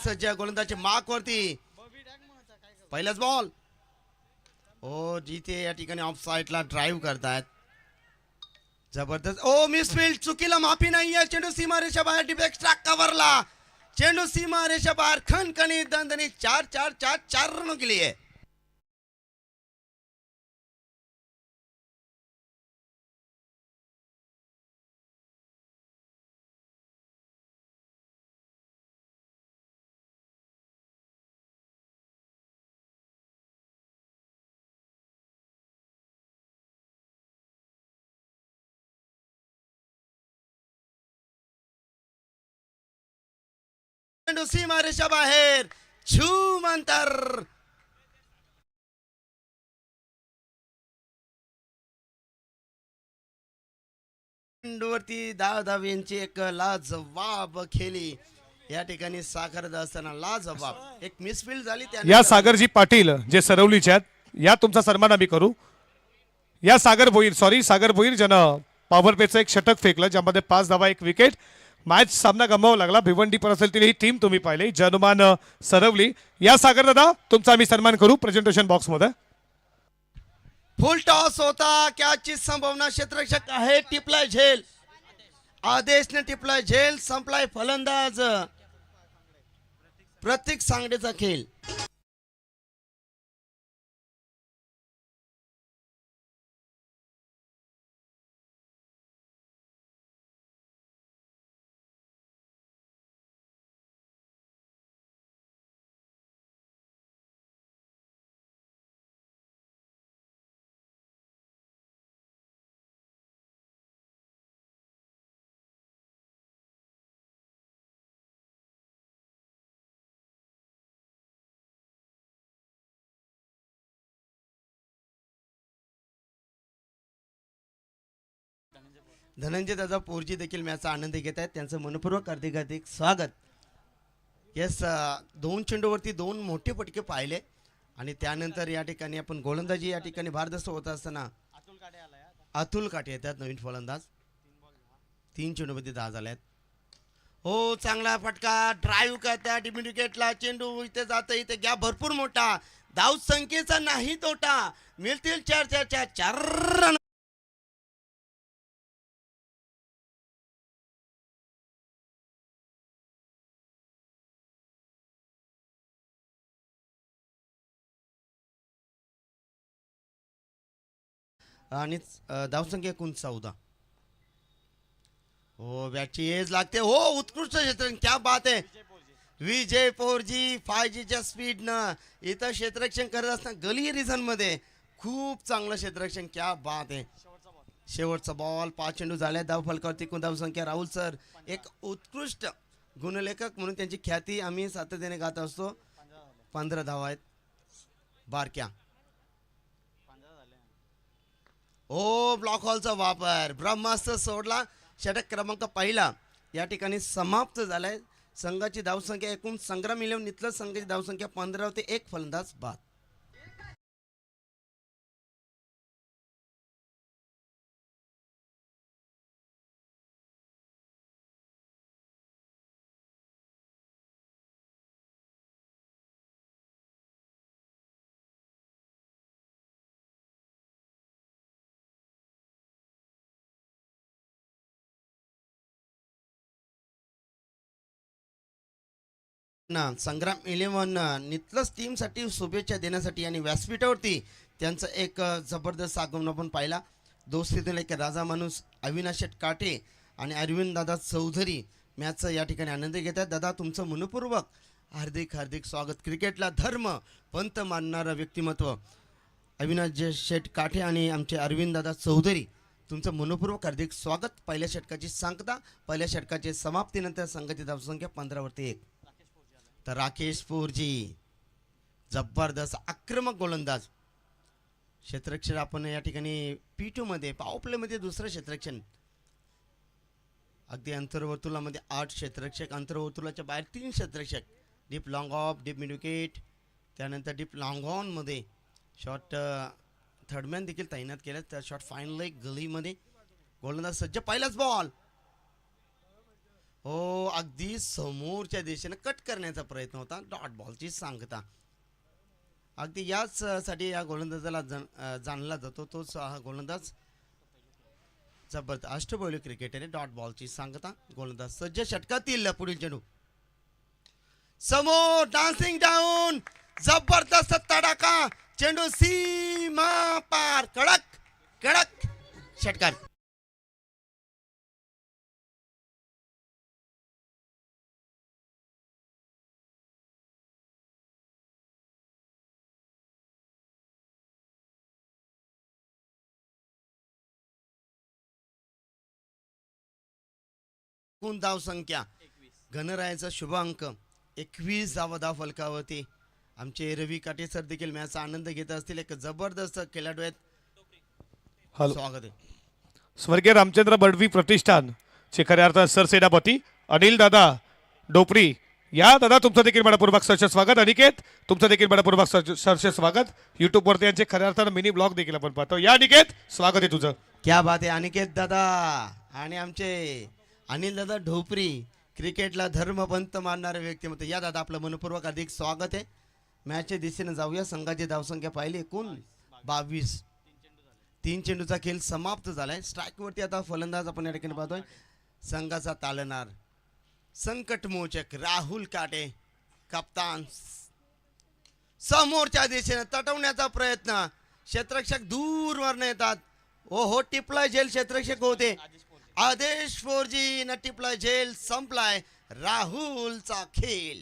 सज्ज गोलंदाजी मार्क वरती पहिलाच बॉल ओ जिथे या ठिकाणी ऑफ साइडला ड्राईव्ह करतायत जबरदस्त ओ मिसफील्ड चुकीला माफी नाहीये चेंडू सीमारेषा बाहेर डीप एक्स्ट्रा कव्हरला चेंडू सीमारेषा बाहेर खणखणीत दणदणीत 4 रनों के लिए चेंडू सीमारेषा बाहेर छूम अंतर चेंडूवरती धावेंची एक लाजवाब खेळी या ठिकाणी साकारत असताना लाजवाब एक मिसफील्ड झाली या सागरजी पाटील जे सरवलीचे आहेत या तुमचा सन्मान आम्ही करू या सागर भोईर ज्यानं पॉवर प्लेचं एक षटक फेकलं ज्यामध्ये 5 धावा 1 विकेट मॅच सामना गमवावा लागला भिवंडी पर असेल तरी ही टीम तुम्ही पाहिली जनुमान सरवली या सागर दादा तुमचा आम्ही सन्मान करू प्रेझेंटेशन बॉक्स मध्ये फुल टॉस होता कॅचची संभावना क्षेत्ररक्षक आहे टिपलाय झेल आदेशने टिपलाय झेल संपलाय फलंदाज प्रत्येक सांगडेचा खेळ धनंजय दादा पोरजी देखील मॅचचा आनंद घेत आहेत त्यांचं मनपूर्वक हार्दिक स्वागत येस 2 चेंडूवरती 2 मोठे फटके पाहिले आणि त्यानंतर या ठिकाणी आपण गोलंदाजी या ठिकाणी भारदस्त होत असताना अतुल काटे येतात नवीन फलंदाज 3 चेंडूमध्ये 10 झाल्यात हो चांगला फटका ड्राईव्ह करत्या डिमिड विकेटला चेंडू इथे जातं इथे गॅप भरपूर मोठा धाव संख्येचा नाही तोटा मिळतील 4 रन आणि धावसंख्या एकूण 14 हो बॅटची एज लागते हो उत्कृष्ट क्षेत्ररक्षण क्या बात आहे विजय 4G 5G च्या स्पीड न इथं क्षेत्ररक्षण करत असताना गली रिझन मध्ये खूप चांगलं क्षेत्ररक्षण क्या बात आहे शेवटचा बॉल 5 चेंडू झाले धाव फलकावरती एकूण धावसंख्या राहुल सर एक उत्कृष्ट गुणलेखक म्हणून त्यांची ख्याती आम्ही सातत्याने गात असतो 15 धावा आहेत बारक्या ओ ब्लॉक हॉलचा वापर ब्रह्मास्त्र सोडला षटक क्रमांक पहिला या ठिकाणी समाप्त झालाय संघाची धावसंख्या एकूण संग्राम मिळवून इथलं संघाची धावसंख्या 15 ते 1 फलंदाज बाद संग्राम 11 नितलस टीम साठी शुभेच्छा देण्यासाठी आणि व्यासपीठावरती त्यांचं एक जबरदस्त आगमन आपण पाहिला दोस्तीतील एक राजा माणूस अविनाश शेट काटे आणि अरविंद दादा चौधरी मॅचचा या ठिकाणी आनंद घेतात दादा तुमचं मनपूर्वक हार्दिक स्वागत क्रिकेटला धर्म पंत मानणारं व्यक्तिमत्व अविनाश शेट काटे आणि आमचे अरविंद दादा चौधरी तुमचं मनपूर्वक हार्दिक स्वागत पहिल्या षटकाची सांगता पहिल्या षटकाची समाप्तीनंतर संघाची धावसंख्या 15 वरती 1 तर राकेश पोरजी जबरदस्त आक्रमक गोलंदाज क्षेत्ररक्षण आपण या ठिकाणी P2 मध्ये पॉवर प्ले मध्ये दुसरं क्षेत्ररक्षण अगदी अंतर्वर्तुळामध्ये 8 क्षेत्ररक्षक अंतर्वर्तुळाच्या बाहेर 3 क्षेत्ररक्षक deep long off deep mid wicket त्यानंतर डीप लॉंग ऑन मध्ये शॉट थर्डमॅन देखील तैनात केले तर शॉट फायनल गलीमध्ये गोलंदाज सज्ज पहिलाच बॉल हो, अगदी समोरच्या दिशेने कट करण्याचा प्रयत्न होता. डॉट बॉलची सांगता. अगदी याच साठी या गोलंदाजाला जाणला जातो. तोच हा गोलंदाज जबरदस्त अष्टपैलू क्रिकेटर आहे. डॉट बॉलची सांगता. गोलंदाज सज्ज. षटकातील पुढील चेंडू समोर डान्सिंग डाऊन. जबरदस्त तडाखा. चेंडू सीमा पार. कडक कडक षटकार. एकूण धाव संख्या गणरायाचा शुभ अंक 21 धाव फलकावरती. आमचे रवी काटे सर देखील मॅचचा आनंद घेत असतील. एक जबरदस्त खेळाडू आहेत. हॅलो, स्वागत आहे. स्वर्गीय रामचंद्र बडवी प्रतिष्ठान चे खऱ्या अर्थात सरसेनापती अनिल दादा डोपरी या दादा तुमचं देखील मनपूर्वक सहर्ष स्वागत. अनिकेत तुमचं देखील मनपूर्वक सहर्ष स्वागत. युट्यूब वरती यांचे खऱ्या अर्थानं मिनी ब्लॉग देखील आपण पाहतो. या अनिकेत स्वागत आहे तुझं. क्या बात आहे अनिकेत दादा आणि आमचे अनिल दादा ढोपरी. क्रिकेटला धर्मपंत मानणारे व्यक्तिमत्व. या दादा आपलं मनपूर्वक अधिक स्वागत आहे. मॅचच्या दिशेने जाऊया. संघाची धावसंख्या पाहिली एकूण 22. 3 चेंडूचा खेळ समाप्त झालाय. स्ट्राईकवरती आता फलंदाज आपण या ठिकाणी पाहतोय. संघाचा तालनार संकटमोचक राहुल काटे कप्तान. समोरच्या दिशेने तटवण्याचा प्रयत्न. क्षेत्ररक्षक दूरवरनं येतात. ओ हो, टिपलाय झेल. क्षेत्ररक्षक होते आदेश 4G न टिपलाय झेल. संपलाय राहुलचा खेळ.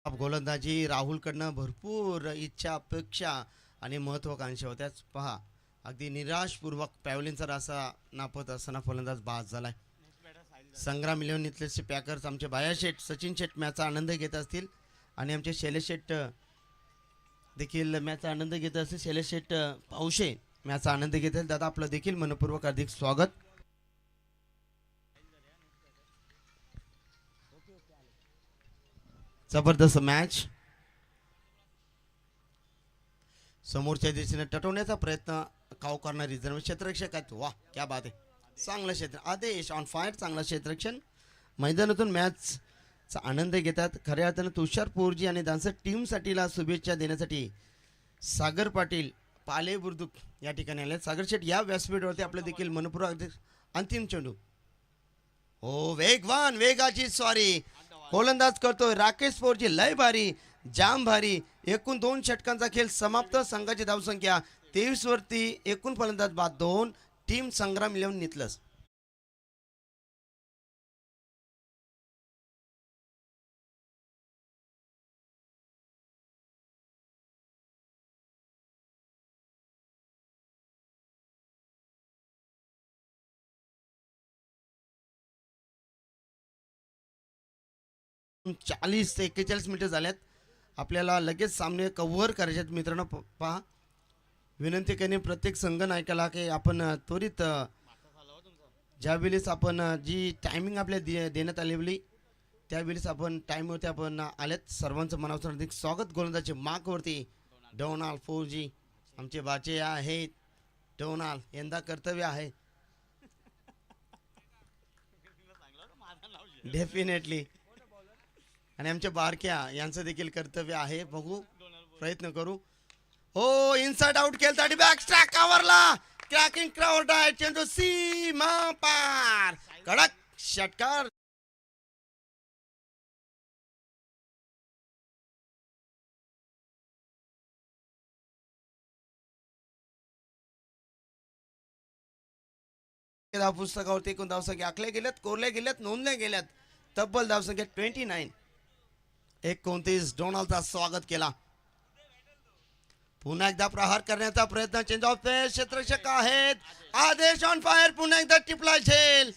गोलंदाजी राहुलकडनं भरपूर इच्छा अपेक्षा आणि महत्वाकांक्षा होत्याच. पहा अगदी निराशपूर्वक पॅव्हलिनचा असा नापत असताना फलंदाज बाद झालाय. संग्राम इलेव्हन इथले पॅकर्स आमचे बाया शेठ सचिन शेठ मॅचचा आनंद घेत असतील आणि आमचे शैलेश शेठ देखील मॅचचा आनंद घेत असतील. शैलेश शेठ पावशे मॅचचा आनंद घेत असतील. दादा आपलं देखील मनपूर्वक हार्दिक स्वागत. जबरदस्त मॅच. समोरच्या दिशेने टटवण्याचा प्रयत्न काव करणारी रिझर्व क्षेत्ररक्षक आहेत. वा क्या बात आहे. चांगलं क्षेत्र आदेश ऑन फायर. चांगला क्षेत्ररक्षण. मैदानातून मॅचचा आनंद घेतात. खऱ्या अर्थानं तुषार 4G आणि त्यांच्या टीमसाठीला शुभेच्छा देण्यासाठी सागर पाटील पाले बुर्दुक या ठिकाणी आले. सागर शेठ या व्यासपीठावरती आपलं देखील मनपूर्वक अंतिम चेंडू. हो वेगवान वेगाची स्वारी. गोलंदाज करतोय राकेश 4G. लय भारी जाम भारी. एकूण 2 षटकांचा खेळ समाप्त. संघाची धावसंख्या 23 वरती. एकूण फलंदाज बाद 2. टीम संग्राम इलेव्हन नितलस. चाळीस ते 41 मिनिटं झाल्यात. आपल्याला लगेच सामने कव्हर करायचे मित्रांनो. पहा विनंती करणे प्रत्येक संघ नायकाला की आपण त्वरित ज्यावेळेस आपण जी टायमिंग आपल्या देण्यात आलेली त्यावेळेस आपण टाईमवरती आपण आल्यात. सर्वांचं मनापासून हार्दिक स्वागत. गोलंदाजचे मार्कवरती डोनाल्ड 4G आमचे बाचे आहेत. डोनाल्ड यंदा कर्तव्य आहे डेफिनेटली. आणि आमच्या बारक्या यांचं देखील कर्तव्य आहे. बघू प्रयत्न करू. हो इनसाइड आउट केलता. बॅक स्ट्राइक कव्हरला. क्रॅकिंग क्राउड आहे. चेंडू सीमा पार. कडक षटकार. पुस्तकावरती एकूण धावसंख्या आखल्या गेल्यात, कोरल्या गेल्यात, नोंदल्या गेल्यात. तब्बल धावसंख्या 29. 29. डोनाल्डचा स्वागत केला. पुन्हा एकदा प्रहार करण्याचा प्रयत्न. चेंज ऑफ पेस. क्षेत्ररक्षक आहेत आदेश ऑन फायर. पुन्हा एकदा टिपला झेल.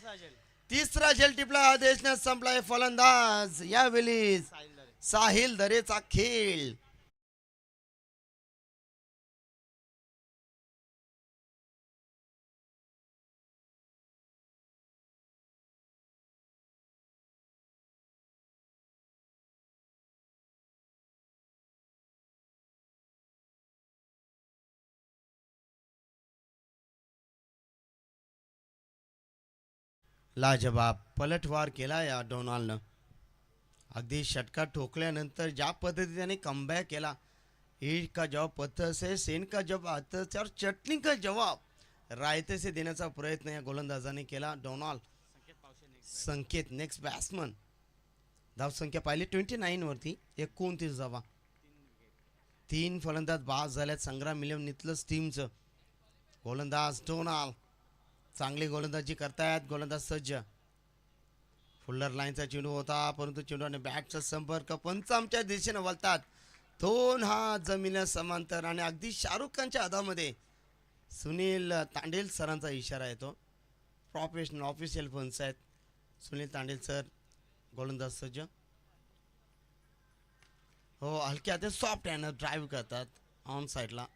तिसरा झेल टिपला आदेशने. संपलाय फलंदाज यावेळी साहिल दरेचा खेळ. लाजवाब पलटवार केला या डोनाल्डनं. अगदी षटकार ठोकल्यानंतर ज्या पद्धतीने त्याने कमबॅक केला. ईद का जवाब पत्थर से, सेन का जवाब हाथ से और चटनी का जवाब रायते से देण्याचा प्रयत्न या गोलंदाजाने केला. डोनाल्ड संकेत नेक्स्ट बॅट्समन. धावसंख्या पाहिली 29 वरती 29 धावा. 3 फलंदाज बाद झाल्यात संग्राम मिलियन टीमचं. गोलंदाज डोनाल्ड चांगली गोलंदाजी करतायत. गोलंदाज सज्ज. फुल्लर लाईनचा चेंडू होता परंतु चेंडूने बॅटचा संपर्क. पंच आमच्या दिशेने वळतात. 2 हात जमिनीला समांतर आणि अगदी शाहरुख खानच्या हातामध्ये सुनील तांडेल सरांचा इशारा येतो. प्रोफेशनल ऑफिशियल पंच आहेत सुनील तांडेल सर. गोलंदाज सज्ज. हो हलक्या ते सॉफ्ट हँड ड्राईव्ह करतात ऑन साईडला.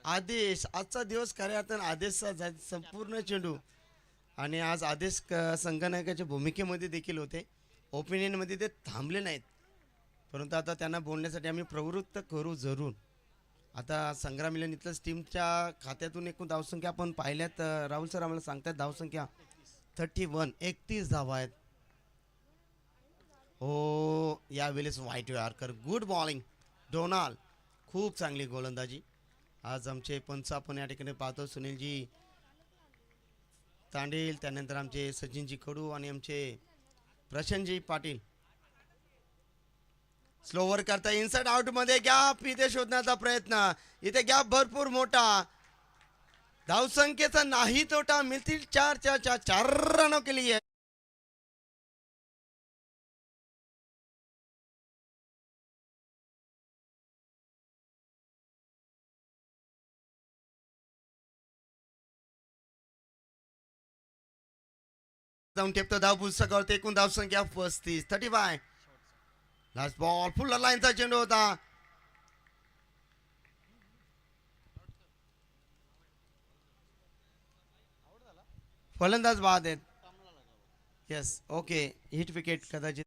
आदेश आजचा दिवस खऱ्या अर्थानं आदेशचा संपूर्ण चेंडू आणि आज आदेश संगणकाच्या भूमिकेमध्ये देखील होते. ओपिनियनमध्ये ते थांबले नाहीत परंतु आता त्यांना बोलण्यासाठी आम्ही प्रवृत्त करू जरूर. आता संग्राम मिलन इथलंच टीमच्या खात्यातून एकूण धावसंख्या आपण पाहिल्यात. राहुल सर आम्हाला सांगतात धावसंख्या 31 धावा आहेत. हो यावेळेस white yorker good bowling. Donald खूप चांगली गोलंदाजी. आज आमचे पंच आपण या ठिकाणी पाहतो सुनीलजी तांडेल, त्यानंतर आमचे सचिनजी कडू आणि आमचे प्रशांतजी पाटील. स्लोवर करता इनसाइड आउट मध्ये गॅप इथे शोधण्याचा प्रयत्न. इथे गॅप भरपूर मोठा. धावसंख्येचा नाही तोटा. मिळतील 4 रनों के लिए. जाऊन टेपतो धाव पुस्तकावरती. एकूण धावसंख्या 35. लास्ट बॉल फुल लाईनचा चेंडू होता. फलंदाज बाद आहेत. येस ओके हिट विकेट कदाचित.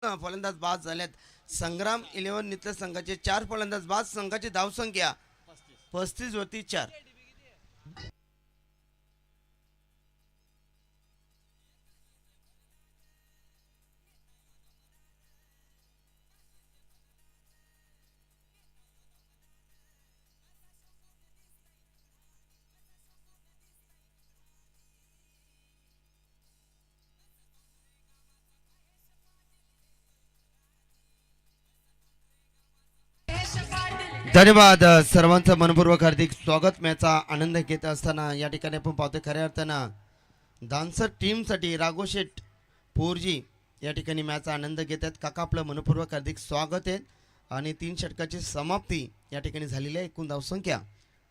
फलंदाज बाद झाल्यात. संग्राम 11 नित्य संघाचे 4 फलंदाज बाद. संघाची धावसंख्या 35 वरती 4. धन्यवाद सर्वांचं मनपूर्वक हार्दिक स्वागत. मॅचचा आनंद घेत असताना या ठिकाणी आपण पाहतोय खऱ्या अर्थानं डान्सर टीमसाठी राघोशेठ पोरजी या ठिकाणी मॅचचा आनंद घेत आहेत. काका आपलं मनपूर्वक हार्दिक स्वागत आहे. आणि 3 षटकाची समाप्ती या ठिकाणी झालेली आहे. एकूण धावसंख्या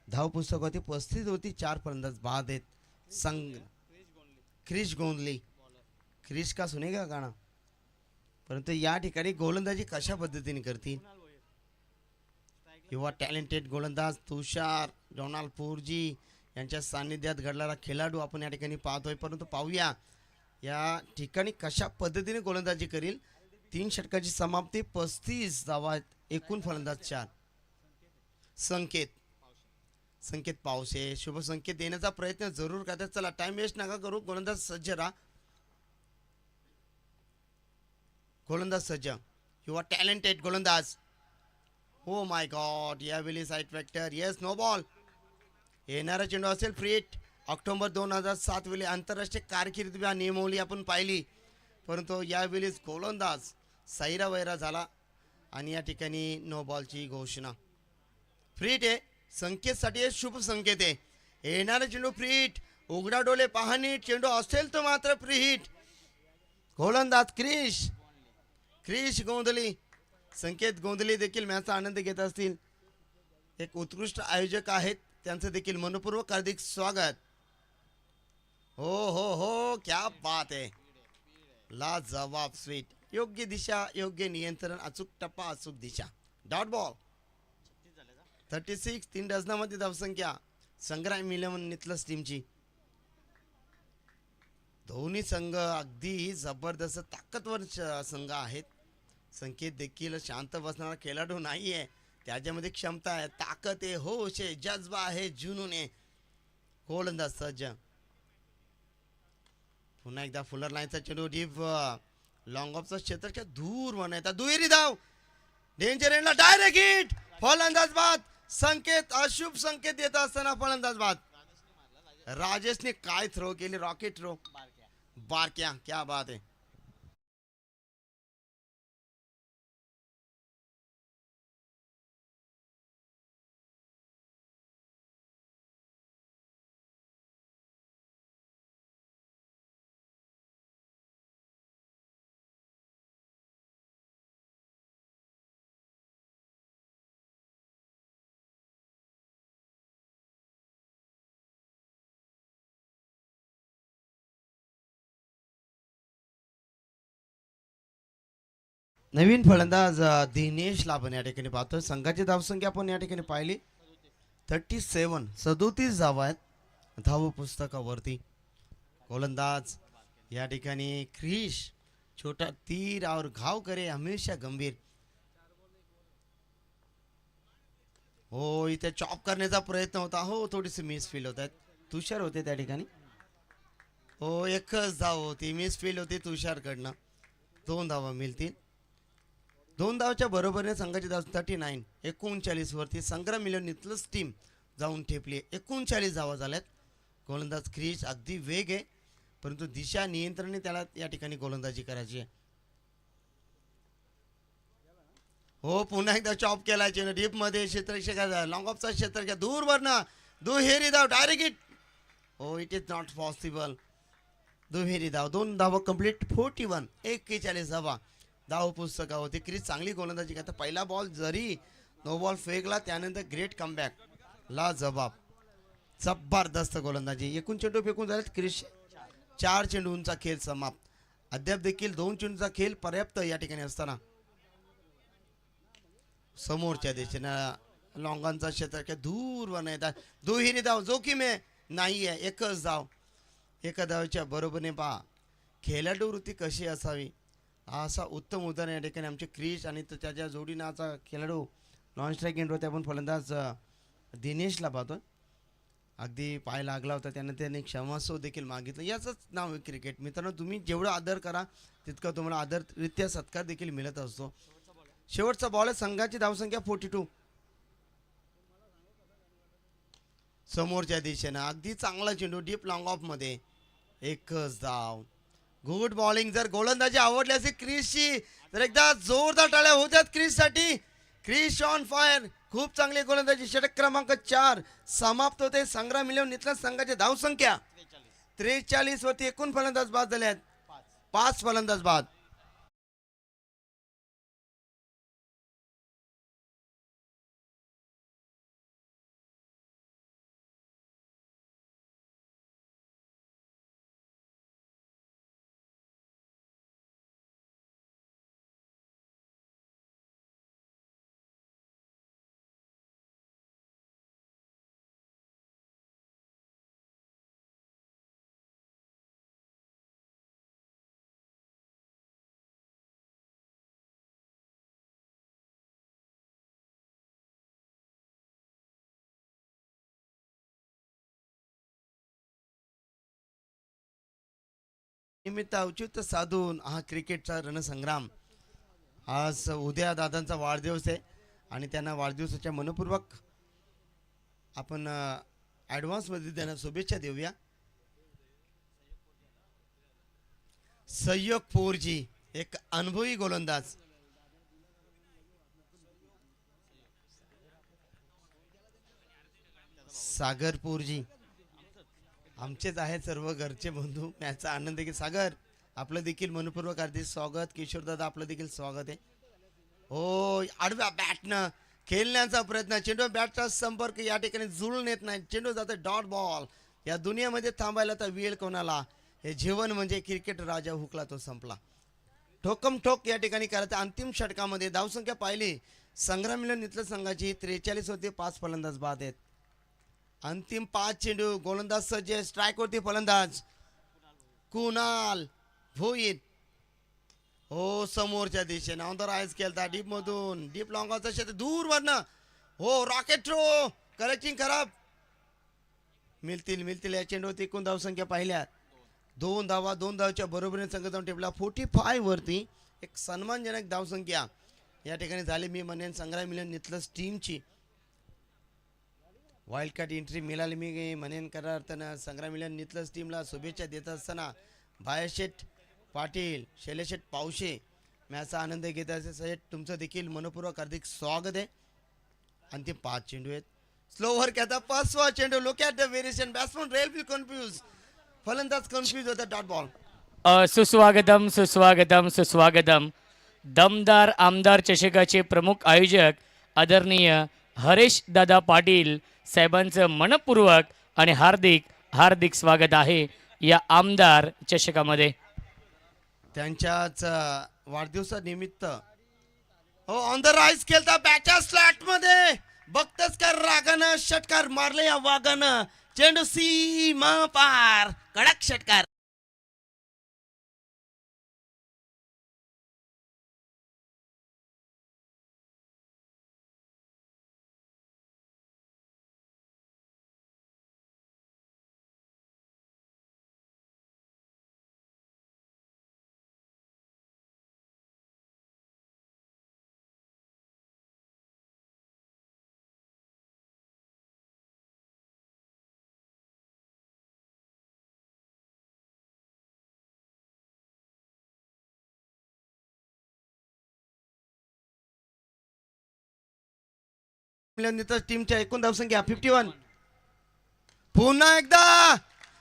धाव पुस्तक होती 35 होती. 4 फलंदाज बाद आहेत. संघ क्रिश गोंधली. क्रिश का सुनेगा गाणं. परंतु या ठिकाणी गोलंदाजी कशा पद्धतीने करतील. युवा टॅलेंटेड गोलंदाज तुषार डोनाल्ड पोरजी यांच्या सान्निध्यात घडणारा खेळाडू आपण या ठिकाणी पाहतोय. परंतु पाहूया या ठिकाणी कशा पद्धतीने गोलंदाजी करील. 3 षटकाची समाप्ती 35 धावा आहेत. एकूण फलंदाज 4. संकेत पावसे शुभ संकेत देण्याचा प्रयत्न जरूर करतात. चला टाइम वेस्ट नका करू. गोलंदाज सज्ज राहा. गोलंदाज सज्ज युवा टॅलेंटेड गोलंदाज. हो माय गॉड यावेळी side factor. Yes no ball. येणारा चेंडू असेल फ्री हिट. ऑक्टोबर 2007 वेळी आंतरराष्ट्रीय कारकीर्द नियमावली आपण पाहिली परंतु यावेळी गोलंदाज साईरा वैरा झाला आणि या ठिकाणी नो बॉलची घोषणा. फ्री हिट आहे. संकेतसाठी हे शुभ संकेत आहे. येणारा चेंडू फ्री हिट. उघडा डोळे पाहणी चेंडू असेल तो मात्र फ्री हिट. गोलंदाज क्रिश गोंधली. संकेत गोंधली देखील मॅचचा आनंद घेत असतील. एक उत्कृष्ट आयोजक आहेत त्यांचं देखील मनपूर्वक हार्दिक स्वागत. हो हो हो क्या बात आहे. लाजवाब स्वीट. योग्य दिशा योग्य नियंत्रण अचूक टप्पा अचूक दिशा. Dot ball 36. 3 डझनामध्ये धावसंख्या संग्राम मिलियन नितलस टीमची. दोन्ही संघ अगदी जबरदस्त ताकदवर संघ आहेत. संकेत देखील शांत बसणारा खेळाडू नाहीये. त्याच्यामध्ये क्षमता आहे, ताकद आहे, होश आहे, जज्बा आहे, जुनून आहे. गोलंदाज सज्ज. पुन्हा एकदा फुलर लाईनचा चेंडू डीप लॉंग ऑफचा क्षेत्राच्या दूर म्हणत दुहेरी धाव. डेंजर एंडला डायरेक्ट हिट. फलंदाज बाद. संकेत अशुभ संकेत देत असताना फलंदाज बाद. राजेशने काय थ्रो केली, रॉकेट थ्रो. बारक्या, क्या बात आहे. नवीन फलंदाज दिनेश लाभन या ठिकाणी पाहतोय. संघाची धावसंख्या आपण या ठिकाणी पाहिली 37 धावा आहेत धाव पुस्तकावरती. गोलंदाज या ठिकाणी क्रिश. छोटा तीर और घाव करे हमेशा गंभीर. हो, इथे चॉप करण्याचा प्रयत्न होता. हो, थोडीशी मिस फील होत आहेत. तुषार होते त्या ठिकाणी. हो, एकच धाव होती, मिस फील होती तुषारकडनं. 2 धावा मिळतील. 2 धावच्या बरोबरीने संघाची धाव 39 वरती. संग्राम मिलन इथलंच टीम जाऊन ठेपली. 39 धावा झाल्यात. गोलंदाज क्रिश अगदी वेग आहे, परंतु दिशा नियंत्रणे त्याला या ठिकाणी गोलंदाजी करायची आहे. हो, पुन्हा एकदा चॉप केला चेंडू डीप मध्ये क्षेत्ररक्षक लॉंग ऑफचा क्षेत्र दूर वरनं दुहेरी धाव डायरेक्ट हिट. हो, इट इज नॉट पॉसिबल. दुहेरी धाव. 2 धावा कंप्लीट. 41 धावा धाव पुस्तका होती. क्रिस चांगली गोलंदाजी करता. पहिला बॉल जरी नो बॉल फेकला, त्यानंतर ग्रेट कमबॅक ला जबाब. जबरदस्त गोलंदाजी. एकूण चेंडू फेकून झालेत क्रिस 4 चेंडूंचा खेळ समाप्त. अद्याप देखील 2 चेंडूचा खेळ पर्याप्त या ठिकाणी असताना समोरच्या दिशेनं लॉंगांचा क्षेत्र दूर वर येतात. दुहेरी धाव जोखीम आहे नाही आहे. एकच धाव. एका धावच्या बरोबरीने पहा खेळाडू वृत्ती कशी असावी. असा उत्तम उदाहरण या ठिकाणी आमचे क्रिश आणि त्याच्या जोडीनाचा खेळाडू नॉन स्ट्राईक एंडवरती आपण फलंदाज दिनेशला पाहतो. अगदी पाय लागला होता, त्याने त्याने क्षमास्व देखील मागितलं. याचंच नाव आहे क्रिकेट. मित्रांनो, तुम्ही जेवढा आदर करा तितका तुम्हाला आदररित्या सत्कार देखील मिळत असतो. शेवटचा बॉल आहे. संघाची धावसंख्या 42. समोरच्या दिशेनं अगदी चांगला चेंडू डीप लॉंग ऑफ मध्ये. एकच धाव. Good bowling. जर गोलंदाजी आवडली असेल क्रिसची तर एकदा जोरदार टाळ्या होत्यात क्रिससाठी. Chris on fire. खूप चांगली गोलंदाजी. षटक क्रमांक 4 समाप्त होते. संग्राम मिलन इथल्या संघाची धावसंख्या 43 वरती. एकूण फलंदाज बाद झाले आहेत 5 फलंदाज बाद. निमित्त औचित्य साधून हा क्रिकेटचा रणसंग्राम. आज उद्या दादांचा वाढदिवस आहे आणि त्यांना वाढदिवसाच्या मनपूर्वक आपण ॲडव्हान्समध्ये त्यांना शुभेच्छा देऊया. सहयोग 4G एक अनुभवी गोलंदाज. सागर 4G आमचेच आहेत सर्व घरचे बंधू. याचा आनंद देखील. सागर आपलं देखील मनपूर्वक हार्दिक स्वागत. किशोरदादा आपलं देखील स्वागत आहे. हो, आडव्या बॅटनं खेळण्याचा प्रयत्न. चेंडू बॅटचा संपर्क या ठिकाणी जुळून येत नाही. चेंडू जातो डॉट बॉल. या दुनियामध्ये थांबायला तर वेळ कोणाला. हे जीवन म्हणजे क्रिकेट राजा हुकला तो संपला. ठोकम ठोक या ठिकाणी करायचं. अंतिम षटकामध्ये धावसंख्या पाहिली संग्राम मिलन इथल्या संघाची 43 होती. 5 फलंदाज बाद आहेत. अंतिम 5 चेंडू. गोलंदाज सज्ज. स्ट्राईक वरती फलंदाज कुणाल भोईर. हो समोरच्या दिशेने ऑन द राईज केलता डीप मधून डीप लॉंगाचं शेत दूर वरनं. हो रॉकेट थ्रो करेक्टिंग खराब. मिळतील या चेंडूवरती एकूण धावसंख्या पाहिल्या 2 धावा 2 धावच्या बरोबरीने संघ जाऊन टेपला 45 वरती. एक सन्मानजनक धावसंख्या या ठिकाणी झाली. मी म्हणेन संग्राम मिलन नितलस टीमची वाईल्ड कार्ड एंट्री मिळाली. मी म्हणेन खऱ्या अर्थानं संग्राम मिलन नितलस टीमला शुभेच्छा देत असताना भायशेठ पाटील शैलेशेठ पावशे मॅचचा आनंद घेत असे तुमचं देखील मनपूर्वक हार्दिक स्वागत आहे. अंतिम 5 चेंडू आहेत. स्लोवर आता 5वा चेंडू. Look at the variation batsman rail confuse फलंदाज कन्फ्यूज होता डॉट बॉल. सुस्वागतम सुस्वागतम सुस्वागतम. दमदार आमदार चषकाचे प्रमुख आयोजक आदरणीय हरेश दादा पाटील साहेबांचं मनपूर्वक आणि हार्दिक हार्दिक स्वागत आहे या आमदार चषकामध्ये. त्यांच्याच वाढदिवसानिमित्त हो ऑन द राईज केलता बॅटच्या स्लॅट मध्ये बघतच का रागानं षटकार मारले या वागानं. चेंडू सीमा पार कडक षटकार. टीमच्या एकूण धावसंख्या 51. पुन्हा एकदा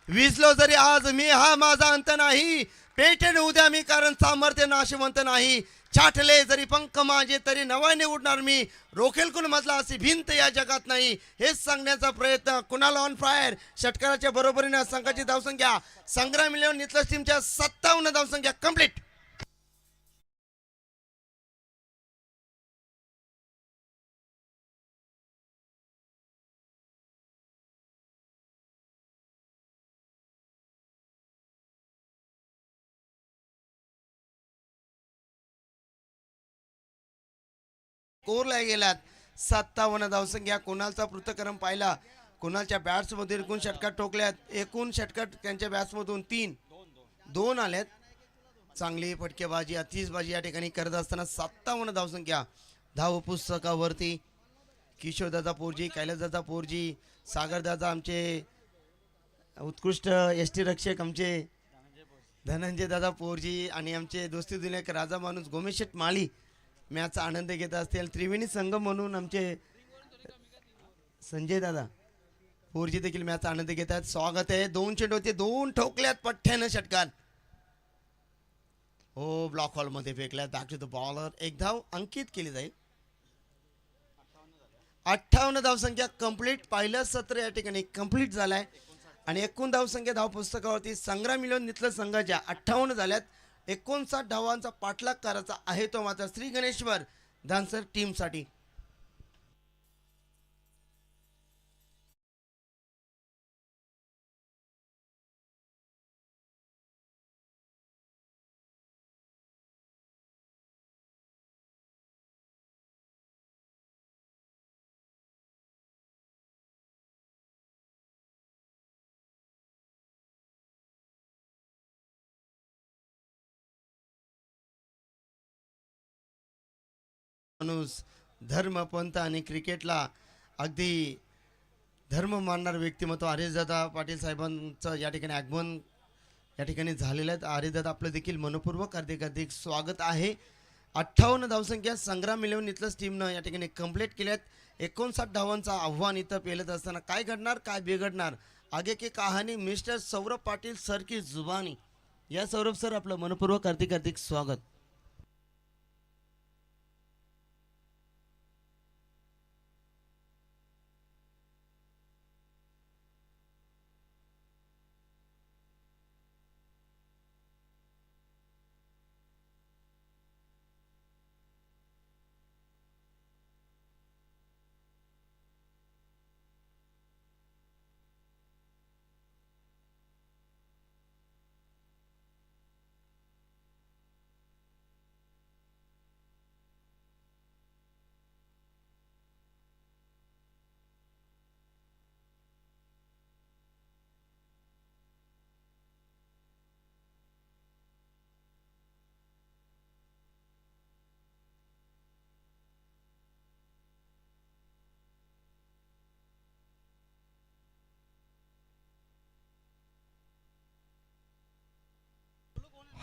विसलो जरी आज मी हा माझा अंत नाही. पेटेन उद्या मी कारण सामर्थ्य नाशवंत नाही. छाटले जरी पंख माझे तरी नव्याने उडणार मी. रोखेल कुण मजला अशी भिंत या जगात नाही. हेच सांगण्याचा प्रयत्न कुणाला ऑन फायर षटकाराच्या बरोबरीने संघाची धावसंख्या संग्राम मिलन नितलस टीमच्या 57 धावसंख्या कंप्लीट. कोरला गेल्यात 57 धावसंख्या. कुणालचा पृथक्क्रम पाहिला. कुणालच्या बॅट्समधून एकूण षटकार ठोकल्यात. एकूण षटकार त्यांच्या बॅट्समधून 2 आल्यात. चांगली फटकेबाजी अतिशबाजी या ठिकाणी करत असताना 57 धावसंख्या. धाव पुस्तकावरती किशोरदादा पोरजी कैलासदादा पोरजी सागरदादा आमचे उत्कृष्ट एस टी रक्षक आमचे धनंजय दादा पोरजी आणि आमचे दोस्ती दुनिया राजा माणूस गोमेशेठ माळी मॅचचा आनंद घेत असतील. त्रिवेणी संघ म्हणून आमचे संजय दादा पोरजी देखील मॅचचा आनंद घेतात. स्वागत आहे. 2 चेंडू होते 2 ठोकल्यात पठ्ठ्यानं षटकार. हो ब्लॉक हॉल मध्ये फेकल्यात. Back to the bowler. एक धाव अंकित केली जाईल. 58 धावसंख्या कंप्लीट. पहिलं सत्र या ठिकाणी कंप्लीट झालंय आणि एकूण धावसंख्या धाव पुस्तकावरती संग्राम मिलन नितलं संघाच्या 58 झाल्यात. 59 धावांचा पाठलाग करायचा आहे तो मात्र श्री गणेश्वर धानसर टीमसाठी. माणूस धर्म पंथ आणि क्रिकेटला अगदी धर्म मानणारे व्यक्तिमत्व हरीशदादा पाटील साहेबांचं या ठिकाणी आगमन या ठिकाणी झालेलं आहे. हरीशदादा आपलं देखील मनपूर्वक हार्दिक स्वागत आहे. 58 धावसंख्या संग्राम मिलन इथलंच टीमनं या ठिकाणी कंप्लीट केल्यात. 59 धावांचं आव्हान इथं पेलत असताना काय घडणार काय बिघडणार आगे की कहाणी मिस्टर सौरभ पाटील सर की जुबानी. या सौरभ सर आपलं मनपूर्वक हार्दिक स्वागत.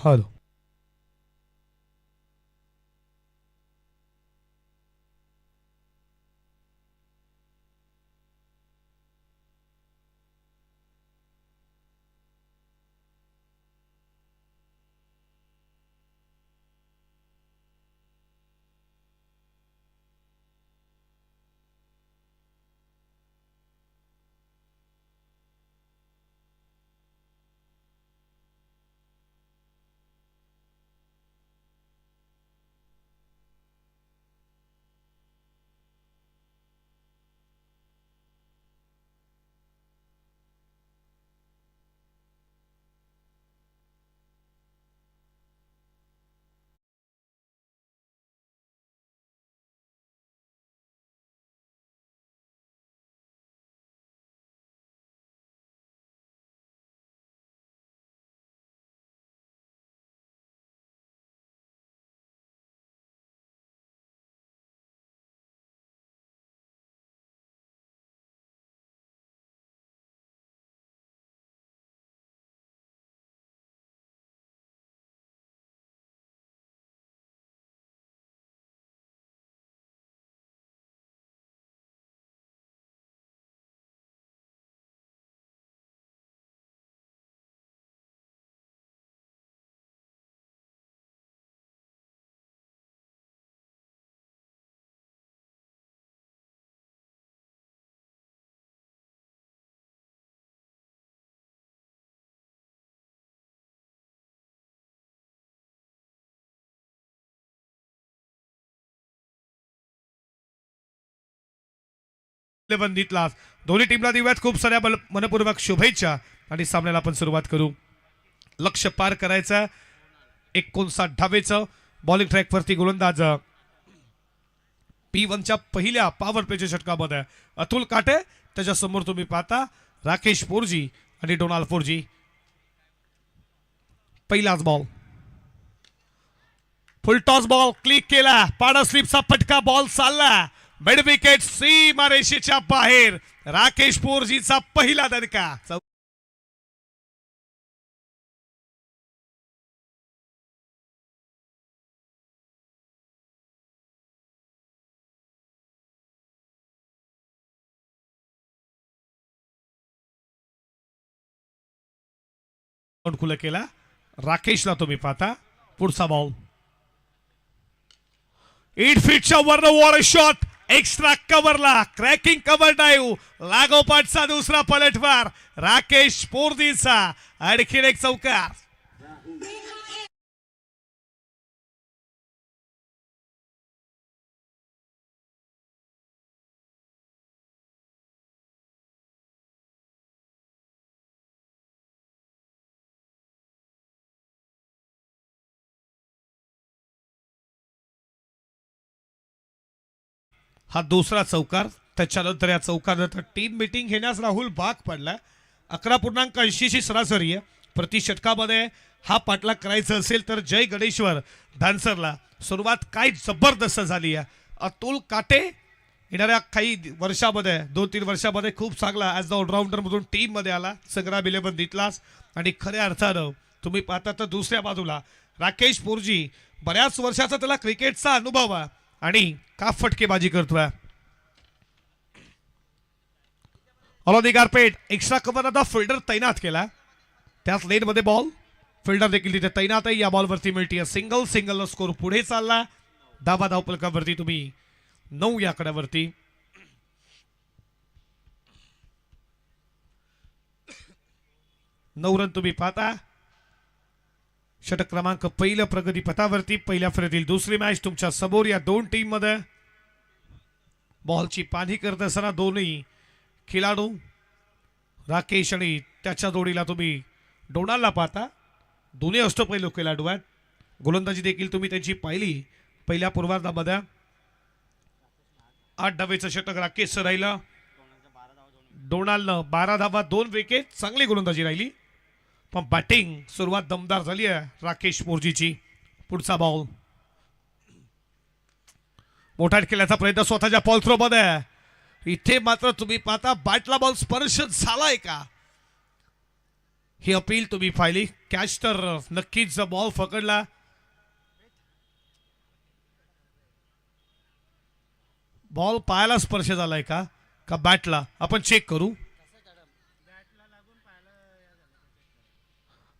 हॅलो. बंदितला दोन्ही टीमला देऊयात खूप साऱ्या मनपूर्वक शुभेच्छा आणि सामन्याला आपण सुरुवात करू. लक्ष पार करायचं 59 धावेचं बॉलिंग ट्रॅकवरती गोलंदाज P1च्या पहिल्या पॉवर प्लेच्या षटकामध्ये अतुल काटे, त्याच्यासमोर तुम्ही पाहता राकेश पोरजी आणि डोनाल्ड पोरजी. पहिलाच बॉल फुल टॉस बॉल क्लिक केला, पाडा स्लिपचा फटका बॉल चालला मिड विकेट सीमारेषेच्या बाहेर. राकेश पोरजीचा पहिला दणका. खुला केला राकेशला तुम्ही पाहता. पुढचा बॉल 8 फीटच्या वरनं वॉर शॉट एक्स्ट्रा कव्हरला क्रॅकिंग कव्हर डाईव्ह लागोपाठचा दुसरा पलटवार राकेश पोरजीचा. आणखीन एक चौकार. हा दुसरा चौकार. त्याच्यानंतर या चौकारानंतर टीम मीटिंग घेण्यास राहुल भाग पडला. 11.80 सरासरी आहे प्रति षटकामध्ये. हा पाठलाग करायचा असेल तर जय गणेश्वर धानसरला सुरुवात काय जबरदस्त झाली आहे. अतुल काटे येणाऱ्या काही वर्षामध्ये 2-3 वर्षामध्ये खूप चांगला ॲज अ ऑलराऊंडर मधून टीम मध्ये आला. संग्राम 11 दितलास आणि खऱ्या अर्थानं तुम्ही पाहता तर दुसऱ्या बाजूला राकेश पोरजी बऱ्याच वर्षाचा त्याला क्रिकेटचा अनुभव आहे आणि का फटकेबाजी करतोय. ऑलोदिगारपेठ एक्स्ट्रा कव्हर आता फिल्डर तैनात केला. त्याच लेन मध्ये बॉल फिल्डर देखील तिथे तैनात आहे. या बॉलवरती मिळते सिंगल. सिंगल स्कोर पुढे चालला. धावा धावपलकावरती तुम्ही 9 या आकड्यावरती. नऊ रन तुम्ही पाहता. षटक क्रमांक पहिलं प्रगती पथावरती. पहिल्या फेरीतील दुसरी मॅच तुमच्या समोर या दोन टीम मध्ये. बॉलची पाणी करत असताना दोन्ही खेळाडू राकेश आणि त्याच्या जोडीला तुम्ही डोनाल्डला पाहता. दोन्ही अष्टपैलू खेळाडू आहेत. गोलंदाजी देखील तुम्ही त्यांची पाहिली. पहिल्या पूर्वार्धामध्ये 8 धावेचं षटक राकेश राहिलं. डोनाल्डनं 12 धावा 2 विकेट. चांगली गोलंदाजी राहिली पण बॅटिंग सुरुवात दमदार झाली आहे राकेश पोरजीची. पुढचा बॉल मोठा केल्याचा प्रयत्न स्वतःच्या बॉल थ्रो मध्ये. इथे मात्र तुम्ही पाहता बॅटला बॉल स्पर्श झालाय का ही अपील तुम्ही पाहिली. कॅच तर नक्कीच बॉल पकडला. बॉल पायाला स्पर्श झालाय का का बॅटला आपण चेक करू.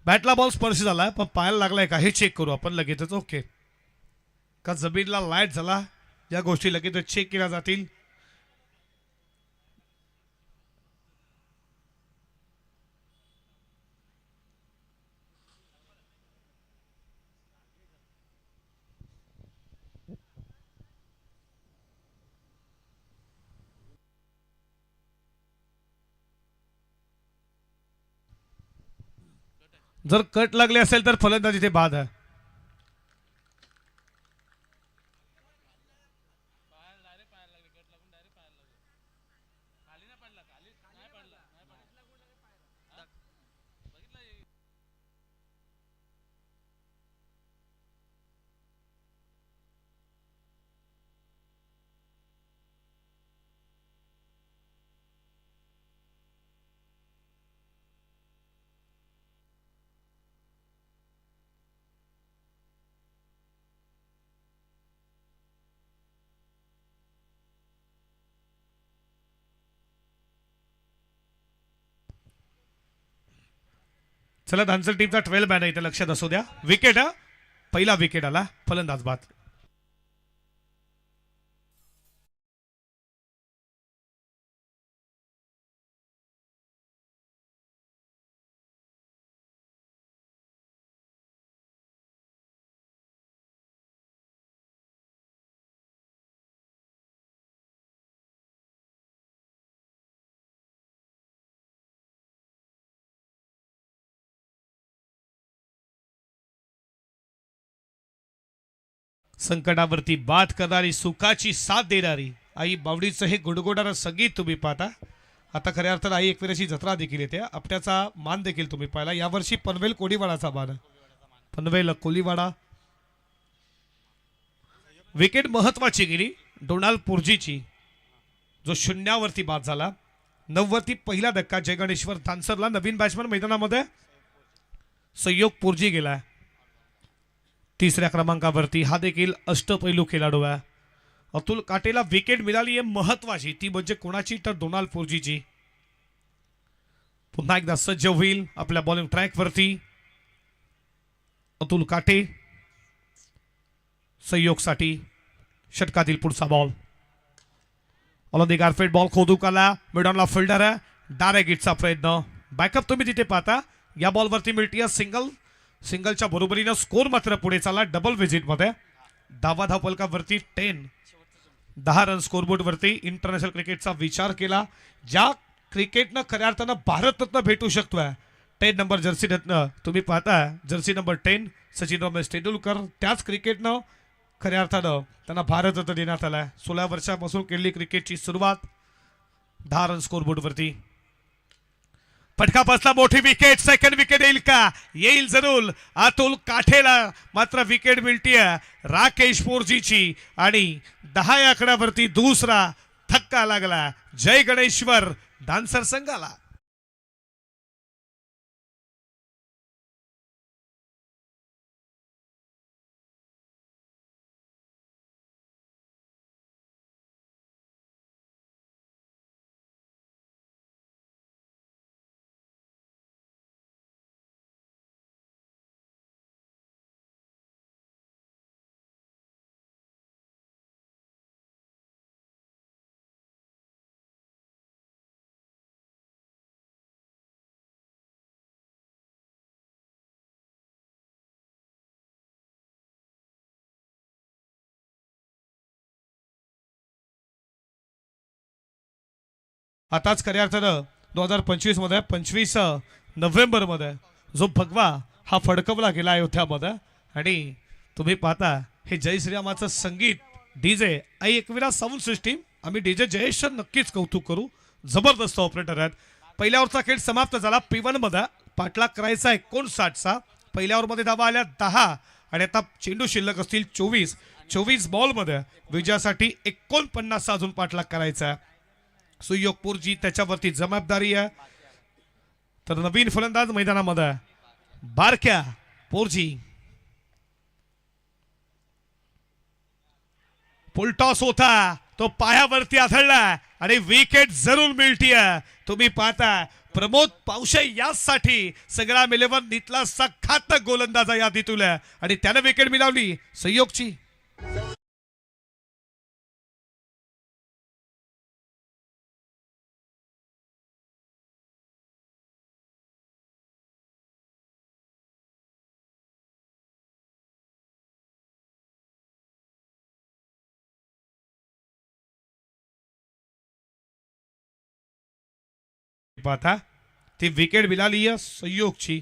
बॅटला बॉल स्पर्श झालाय पण पायाला लागलाय का हे चेक करू आपण लगेचच. ओके का जमीनला लाईट झाला या गोष्टी लगेच चेक केल्या जातील. जर कट लागले असेल तर फलंदाज इथे बाद आहे. चला धानसर टीमचा 12 मॅन आहे इथे लक्षात असू द्या. विकेट हा पहिला विकेट आला फलंदाज बाद. संकटावरती बात करणारी सुखाची साथ देणारी आई बावडीचं हे गुडगुडारं संगीत तुम्ही पाहता. आता खऱ्या अर्थानं आई एकविराची जत्रा देखील येते. आपल्याचा मान देखील तुम्ही पाहिला. यावर्षी पनवेल कोळीवाडाचा मान. पनवेल कोळीवाडा. विकेट महत्वाची गेली डोनाल्ड पुर्जीची जो शून्यावरती बाद झाला. 9 वरती पहिला धक्का जय गणेश्वर धानसरला. नवीन बॅट्समन मैदानामध्ये संयोग पुर्जी गेला. तिसऱ्या क्रमांकावरती हा देखील अष्टपैलू खेळाडू आहे. अतुल काटेला विकेट मिळाली आहे महत्वाची. ती म्हणजे कोणाची तर डोनाल्ड पुर्जीची. पुन्हा एकदा सज्ज होईल आपल्या बॉलिंग ट्रॅकवरती अतुल काटे. संयोगसाठी षटकातील पुढचा बॉल. ऑलॉदी गारफेट बॉल खोदूकाला मिडॉनला फिल्डर आहे. डायरेक्ट हिटचा प्रयत्न. बॅकअप तुम्ही तिथे पाहता. या बॉलवरती मिळते सिंगल. सिंगलच्या बरोबरीनं स्कोर मात्र पुढे चालला डबल विजिट मध्ये. धावा धावपलकावरती 10 रन स्कोरबोर्ड वरती. इंटरनॅशनल क्रिकेटचा विचार केला ज्या क्रिकेटनं खऱ्या अर्थानं भारतरत्न भेटू शकतोय 10 नंबर जर्सी रत्न तुम्ही पाहता. Jersey number 10 Sachin Ramesh Tendulkar. त्याच क्रिकेटनं खऱ्या अर्थानं त्यांना भारतरत्न देण्यात आलाय. 16 वर्षापासून केलेली क्रिकेटची सुरुवात. 10 रन स्कोरबोर्ड वरती. फटका बसला मोठी विकेट. सेकंड विकेट येईल का. येईल जरूर. अतुल काठेला मात्र विकेट मिळतीये राकेश पोर्जीची. आणि 10 या आकड्यावरती दुसरा धक्का लागला जय गणेश्वर धानसर संघाला. आताच खऱ्या अर्थानं 2025 मध्ये 25 नोव्हेंबर मध्ये जो भगवा हा फडकवला गेला अयोध्यामध्ये. आणि तुम्ही पाहता हे जय श्रीरामाचं संगीत डीजे आई एकविरा साऊंड सिस्टीम. आम्ही डीजे जयेश नक्कीच कौतुक करू. जबरदस्त ऑपरेटर आहेत. पहिल्या ओव्हरचा खेळ समाप्त झाला. P1 मध्ये पाठलाग करायचा 59चा. पहिल्या ओव्हरमध्ये धावा आल्या 10 आणि आता चेंडू शिल्लक असतील 24 बॉलमध्ये विजयासाठी 49 अजून पाठलाग करायचा. सुयोग पुर्जी त्याच्यावरती जबाबदारी आहे. तर नवीन फलंदाज मैदानामध्ये बारक्या पोरजी. पुलटॉस होता तो पायावरती आढळला आणि विकेट जरूर मिळतीय. तुम्ही पाहता प्रमोद पावशे यासाठी सगळा मिलेवर नीतला सखात गोलंदाज यादीतून आणि त्यानं विकेट मिळवली संयोगची. पाहता ती विकेट मिळाली संयोगची.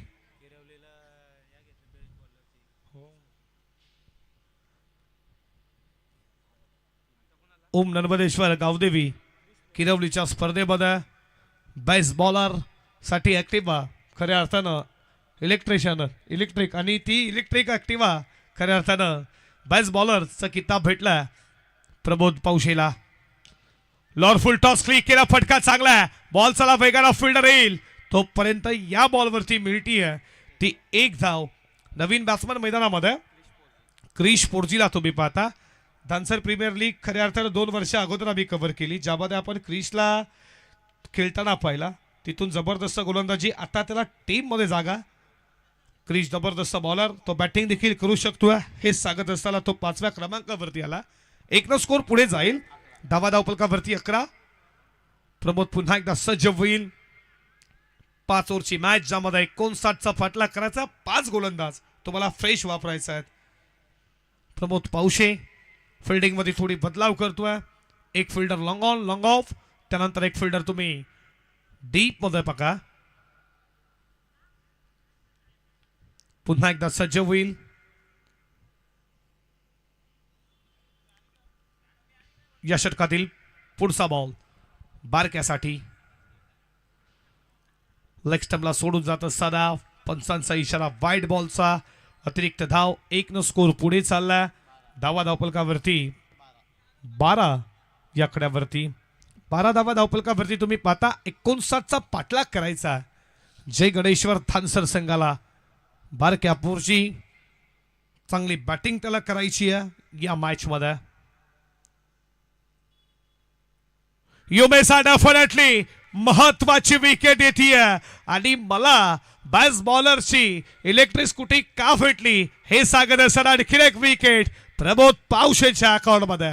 ओम नर्मदेश्वर गावदेवी किरवलीच्या स्पर्धेमध्ये बेस्ट बॉलर साठी ऍक्टिव्हा खऱ्या अर्थानं इलेक्ट्रिक आणि ती इलेक्ट्रिक ऍक्टिव्हा खऱ्या अर्थानं बेस्ट बॉलरचा किताब भेटला प्रमोद पावशेला. लॉरफुल टॉस क्लिक केला, फटका चांगला, बॉल चला वेगाला फिल्डर येईल तोपर्यंत या बॉलवरती मिळतीये ती एक धाव. नवीन बॅट्समन मैदानामध्ये क्रिश पोर्जीला तुम्ही पाहता. धानसर प्रीमियर लीग खऱ्या अर्थानं 2 वर्ष अगोदर आम्ही कव्हर केली, ज्यामध्ये आपण क्रिशला खेळताना पाहिला. तिथून जबरदस्त गोलंदाजी, आता त्याला टीममध्ये जागा. क्रिश जबरदस्त बॉलर, तो बॅटिंग देखील करू शकतो हे सांगत असताना तो 5व्या क्रमांकावरती आला. 1 स्कोर पुढे जाईल. धावपलकावरती 11. प्रमोद पुन्हा एकदा सज्ज होईल. 5 ओव्हरची मॅच ज्यामध्ये 59चा फाटला करायचा. 5 गोलंदाज तुम्हाला फ्रेश वापरायचा आहेत. प्रमोद पावशे फिल्डिंग मध्ये थोडी बदलाव करतोय. एक fielder long on long of, त्यानंतर एक फिल्डर तुम्ही डीप मध्ये बघा. पुन्हा एकदा सज्ज होईल. या षटकातील पुढचा बॉल बारक्यासाठी लेग स्टंपला सोडून जात असताना पंचांचा इशारा वाईड बॉलचा. अतिरिक्त धाव, 1 स्कोर पुढे चालला. धावपलकावरती 12 या कड्यावरती 12 धावपलकावरती तुम्ही पाहता 59चा पाठलाग करायचा. जय गणेश्वर धानसर संघाला बारक्या पोरची चांगली बॅटिंग त्याला करायची आहे या मॅच मध्ये. युमेसा डेफिनेटली महत्वाची विकेट येते आणि मला बेस्ट बॉलरची इलेक्ट्रिसिटी का भेटली हे सांगत असताना आणखी एक विकेट प्रमोद पावशेच्या अकाउंट मध्ये.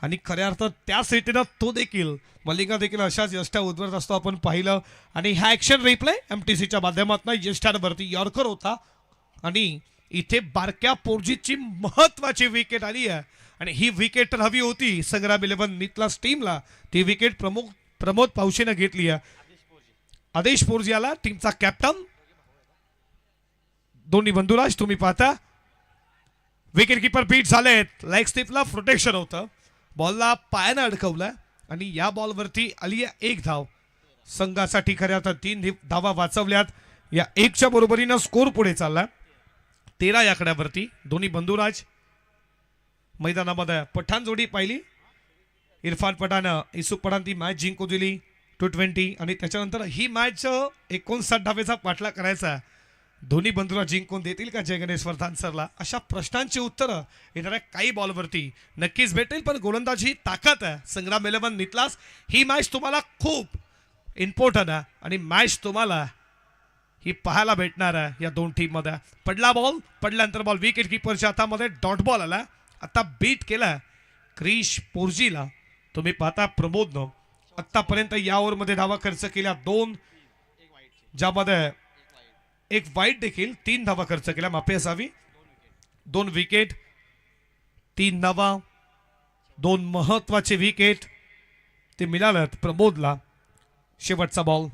आणि खऱ्या अर्थात त्या स्थितीनं तो देखील मलिंगा देखील अशाच यष्टा उद्भवत असतो आपण पाहिलं. आणि हा ॲक्शन रिप्ले MTCच्या माध्यमातून यष्टांवरती यॉर्कर होता आणि इथे बारक्या पोर्जीची महत्वाची विकेट आली आहे. आणि ही विकेट तर हवी होती संग्राम 11 नीतलास टीमला. ती विकेट प्रमोद पावशेनं घेतली आहे. आदेश पोर्जी आला टीमचा कॅप्टन. दोन्ही बंधुराज तुम्ही पाहता विकेट किपर बीट झालेत. लेग स्टिपला प्रोटेक्शन होतं, बॉलला पायानं अडकवलं आणि या बॉलवरती आली आहे 1 धाव. संघासाठी खऱ्या अर्थात 3 धावा वाचवल्यात. या 1च्या बरोबरीनं स्कोर पुढे चालला 13 या कड्यावरती. दोन्ही बंधुराज मैदानामध्ये पठाण जोडी पाहिली. इरफान पठाण इसूफ पठाण ती मॅच जिंकू दिली T20 आणि त्याच्यानंतर ही मॅच 59 धावेचा पाठला करायचा. दोन्ही बंधुरा जिंकून देतील का जय गणेश्वर धानसरला? अशा प्रश्नांची उत्तरं येणाऱ्या काही बॉलवरती नक्कीच भेटेल. पण गोलंदाजी ताकद आहे संग्राम 11 नीतलास. ही मॅच तुम्हाला खूप इम्पॉर्टंट आहे आणि मॅच तुम्हाला ही पाहायला भेटणार आहे या 2 टीममध्ये. पडला बॉल, पडल्यानंतर बॉल विकेट किपरच्या हातामध्ये डॉट बॉल आला. आता बीट केला क्रिश पोर्जीला. तुम्ही पाहता प्रमोदनं आतापर्यंत या ओव्हरमध्ये धावा खर्च केल्या 2, ज्यामध्ये 1 वाईट देखील. 3 धावा खर्च केल्या, माफी असावी. 2 विकेट, 3 धावा, 2 महत्वाचे विकेट ते मिळालेत प्रमोदला. शेवटचा बॉल,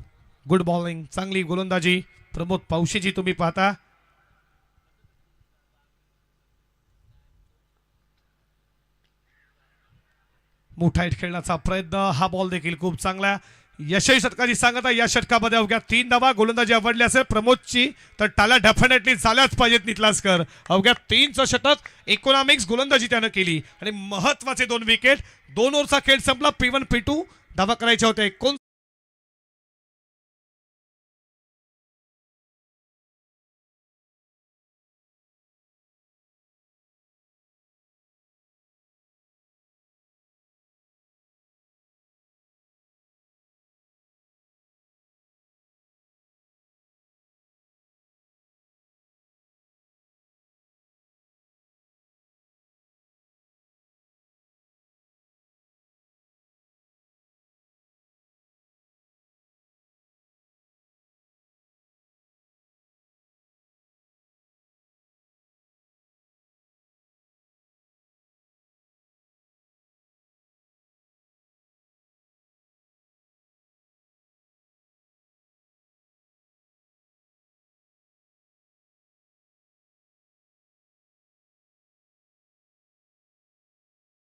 गुड बॉलिंग, चांगली गोलंदाजी प्रमोद पावशीजी तुम्ही पाहता. मोठा हिट खेळण्याचा प्रयत्न, हा बॉल देखील खूप चांगला. यशही षटकाची सांगता, या षटकामध्ये अवघ्या 3 धावा. गोलंदाजी आवडली असेल प्रमोदची तर टाळ्या डेफिनेटली झाल्याच पाहिजेत नितलासकर. अवघ्या 3चं षटक, इकॉनॉमिक्स गोलंदाजी त्यानं केली आणि महत्वाचे 2 विकेट. 2 ओव्हरचा खेळ संपला. P1 P2 धावा करायच्या होत्या.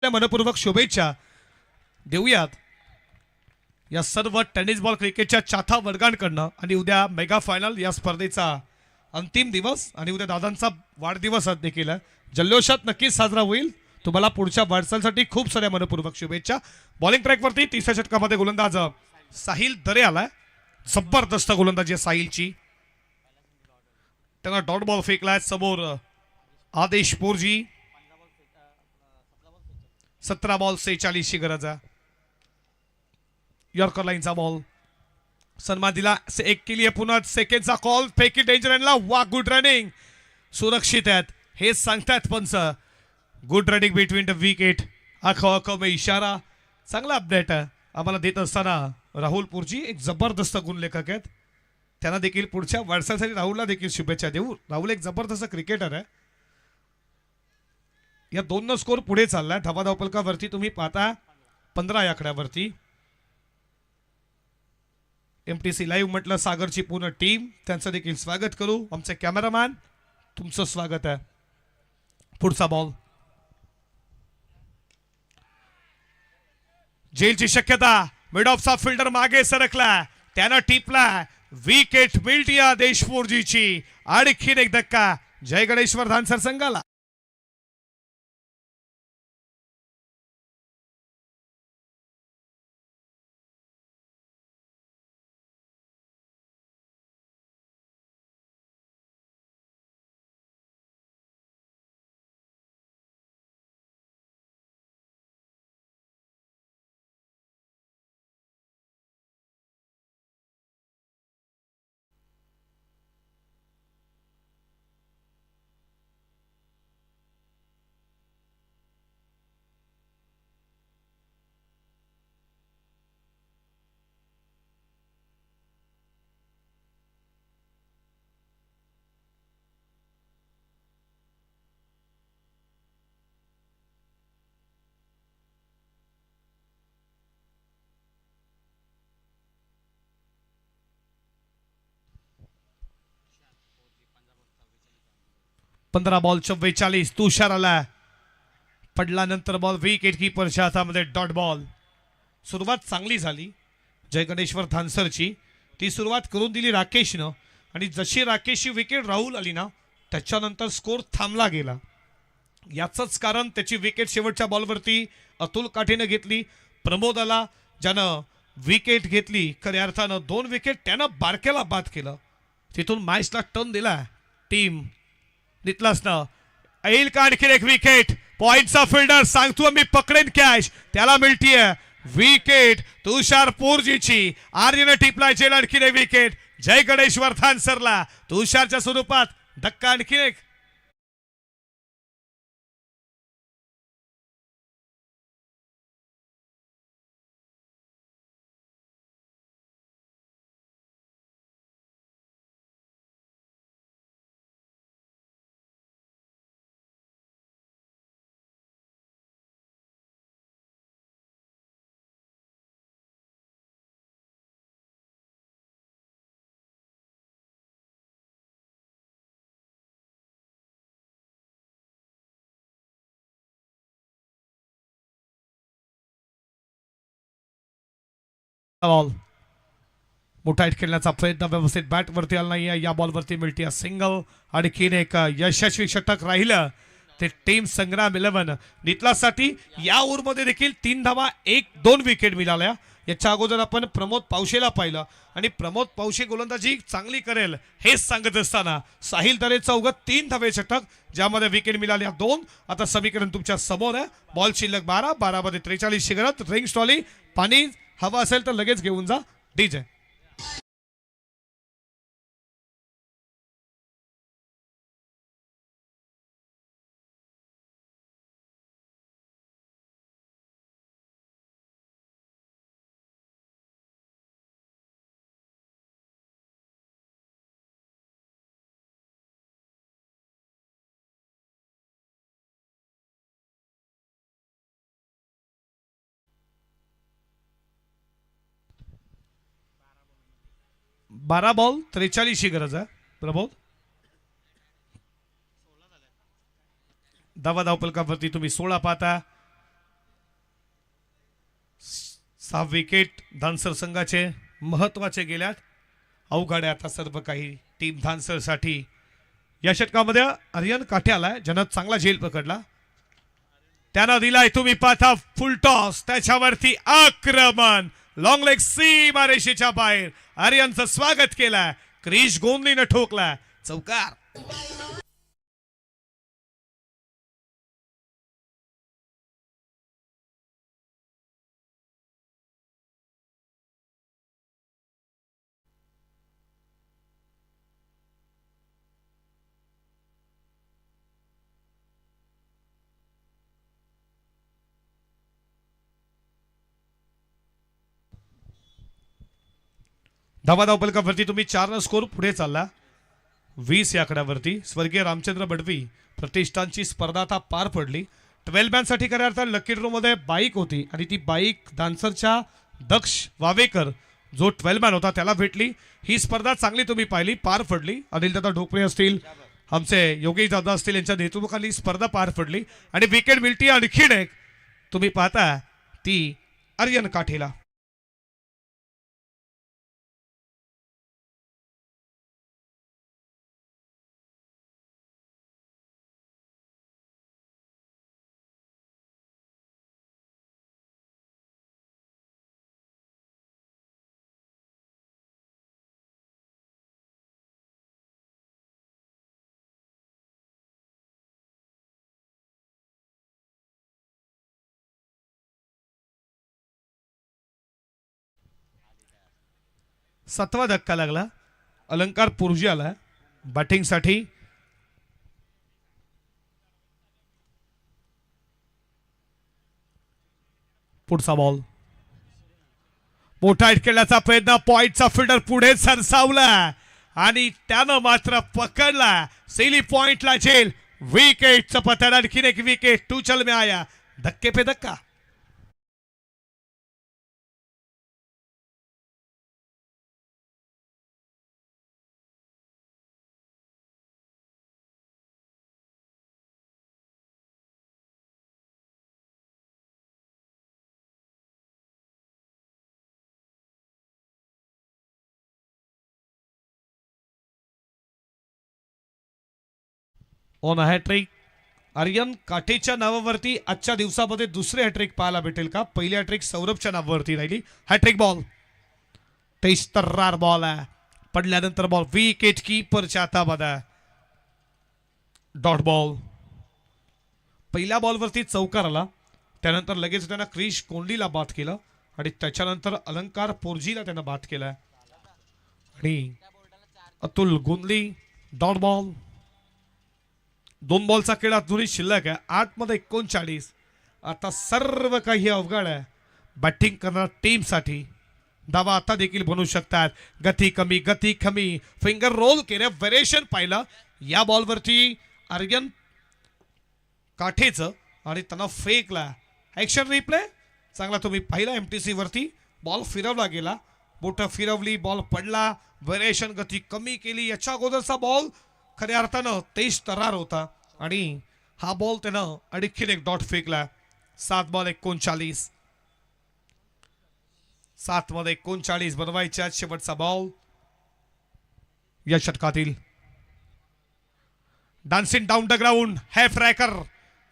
मनपूर्वक शुभेच्छा देऊयात या सर्व टेनिस बॉल क्रिकेटच्या चाथा वर्गांकडनं. आणि उद्या मेगा फायनल या स्पर्धेचा अंतिम दिवस आणि उद्या दादांचा वाढदिवस देखील जल्लोषात नक्कीच साजरा होईल. तुम्हाला पुढच्या वाटचालीसाठी खूप साऱ्या मनपूर्वक शुभेच्छा. बॉलिंग ट्रॅकवरती 3ऱ्या षटकामध्ये गोलंदाज साहिल दरे आलाय. जबरदस्त गोलंदाजी आहे साहिलची. त्यांना डॉट बॉल फेकलाय. समोर आदेश पोरजी. 17 बॉल 46 ची गरज आहे. यॉर्कर लाईनचा बॉल सन्मान दिला. एक केली आहे पुन्हा. सेकंडचा कॉल. फेकी डेंजर आणला. वा गुड रनिंग. सुरक्षित आहेत हे सांगतायत पंच. Good running between the wicket. आखो में इशारा. चांगला अपडेट आम्हाला देत असताना राहुल पुरजी एक जबरदस्त गुणलेखक आहेत. त्यांना देखील पुढच्या वाटचालीसाठी राहुलला देखील शुभेच्छा देऊ. राहुल एक जबरदस्त क्रिकेटर आहे. या 2 स्कोर पुढे चाललाय. धावा धावपलकावरती तुम्ही पाहता 15 या आकड्यावरती. MTC लाईव्ह म्हटलं सागरची पूर्ण टीम, त्यांचं देखील स्वागत करू. आमचे कॅमेरामॅन तुमचं स्वागत आहे. पुढचा बॉल. जेलची शक्यता. मिड ऑफचा फिल्डर मागे सरकला. त्यानं टिपला. विकेट मिळती या देशपूरजीची. आणखीन एक धक्का जय गणेश्वर धानसर संघाला. पंधरा बॉल 44. तुषार आला. पडल्यानंतर बॉल विकेट कीपरच्या हातामध्ये. Dot ball. सुरुवात चांगली झाली जय गणेश्वर धानसरची. ती सुरुवात करून दिली राकेशनं आणि जशी राकेशची विकेट राहुल आली ना त्याच्यानंतर स्कोर थांबला गेला. याचंच कारण त्याची विकेट शेवटच्या बॉलवरती अतुल काठेनं घेतली. प्रमोदाला ज्यानं विकेट घेतली खऱ्या अर्थानं 2 विकेट त्यानं बारक्याला बाद केलं. तिथून मॅचला टर्न दिला टीम नितलासनं. येईल का आणखीन एक विकेट. पॉइंटचा फिल्डर सांगतो मी पकडेन कॅच. त्याला मिळतीये विकेट तुषार पोरजीची. आर्यनं टिपलाय जेल आणखीन एक विकेट जय गणेश्वर धानसरला. तुषारच्या स्वरूपात धक्का आणखीन एक. बॉल मोठा हिट खेळण्याचा प्रयत्न व्यवस्थित बॅट वरती आला नाही. या बॉलवरती मिळते सिंगल. आणखीन एक यशस्वी षटक राहिलं ते टीम संग्राम 11 नितलासाठी. या ओव्हरमध्ये देखील 3 धावा 1-2 विकेट मिळाल्या. याच्या अगोदर आपण प्रमोद पावशेला पाहिलं आणि प्रमोद पावशे गोलंदाजी चांगली करेल हेच सांगत असताना साहिल दरेचा उगत 3 धावे षटक ज्यामध्ये विकेट मिळाल्या 2. आता समीकरण तुमच्या समोर आहे. बॉल शिल्लक 12 मध्ये 43 शिगरत. रिंग स्टॉली पाणी हवा असेल तर लगेच घेऊन जा. डीजे बारा बॉल 43 गरज आहे. प्रबोध धावपलकावरती तुम्ही 16 पाहता. 6 विकेट धानसर संघाचे महत्वाचे गेल्यात. अवघड आहे आता सर्व काही टीम धानसर साठी. या षटकामध्ये आर्यन काठे आलाय ज्यानं चांगला झेल पकडला. त्यानं दिलाय तुम्ही पाहता फुल टॉस. त्याच्यावरती आक्रमण लॉंग लेग सीमारेषेच्या बाहेर. आर्यनचं स्वागत केलं. क्रिश गोंदलीनं ठोकला चौकार. धावपलकावरती तुम्ही 4 स्कोर पुढे चालला. 20 या आकड्यावरती. स्वर्गीय रामचंद्र बडवी प्रतिष्ठानची स्पर्धा आता पार पडली. 12 मॅन साठी खऱ्या अर्थात लकी ड्रॉ मध्ये बाईक होती आणि ती बाईक दानसरच्या दक्ष वावेकर जो 12 मॅन होता त्याला भेटली. ही स्पर्धा चांगली तुम्ही पाहिली पार पडली. अनिल दादा ढोकळे असतील आमचे योगेश दादा असतील यांच्या नेतृत्वाखाली स्पर्धा पार पडली आणि विकेट मिळती आणखीन एक तुम्ही पाहता ती आर्यन काठेला. सातवा धक्का लागला. अलंकार पुरजी आला बॅटिंग साठी. पुढचा बॉल मोठा हिट खेळण्याचा प्रयत्न. पॉइंटचा फिल्डर पुढे सरसावला आणि त्यानं मात्र पकडला. सेली पॉइंटला झेल. विकेटचं पतन. आणखीन एक विकेट. 2 चल में आया. धक्के पे धक्का. ऑन हॅट्रिक आर्यन काठेच्या नावावरती आजच्या दिवसामध्ये दुसरे हॅट्रिक पाहायला भेटेल का? पहिली हॅट्रिक सौरभच्या नावावरती राहिली. Hat trick ball. तेस्तर्रार बॉल आहे. पडल्यानंतर बॉल विकेट कीपरच्या हातामध्ये. Dot ball. पहिल्या बॉलवरती चौकार आला. त्यानंतर लगेच त्यांना क्रिश कोंडलीला बाद केलं आणि त्याच्यानंतर अलंकार पोरजीला त्यानं बाद केला आणि अतुल गोंदली डॉट बॉल. 2 बॉलचा खेळ अजूनही शिल्लक आहे. 8 मध्ये 39. आता सर्व काही अवघड आहे बॅटिंग करणाऱ्या टीमसाठी. धावा आता देखील बनवू शकतात. गती कमी. फिंगर रोल केले. व्हेरिएशन पाहिलं या बॉलवरती आर्यन काठेचं आणि त्यांना फेकला. ऍक्शन रिप्ले चांगला तुम्ही पाहिला. एमटीसी वरती बॉल फिरवला गेला. बोट फिरवली. बॉल पडला. व्हेरिएशन गती कमी केली. याच्या अगोदरचा बॉल खऱ्या अर्थानं तेज तरार होता आणि हा बॉल त्यानं आणखीन एक डॉट फेकला. 7 बॉल 39. 7 मध्ये 39 बनवायच्या शेवटचा बॉल या षटकातील. डान्सिंग डाऊन द ग्राउंड हे फ्रॅकर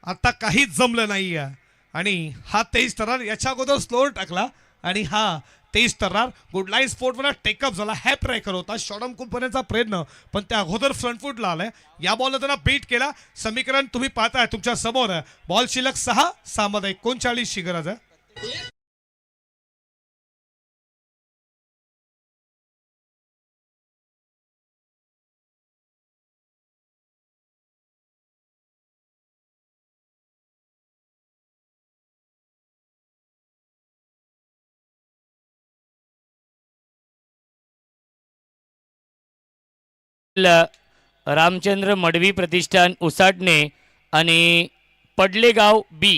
आता काहीच जमलं नाही आणि हा तेज तरार याच्या अगोदर स्लोअर टाकला आणि हा तेज तरार गुड लाईन स्पोर्टवर टेकअप झाला. हॅ ट्रॅकर होता शॉर्टम कुंपण्याचा प्रयत्न पण त्या अगोदर फ्रंट फूटला आलाय. या बॉलला त्यांना बीट केला. समीकरण तुम्ही पाहताय तुमच्या समोर. बॉल शिल्लक 6 मध्ये 39 ची गरज आहे. रामचंद्र मडवी प्रतिष्ठान उसाटणे आणि पडलेगाव बी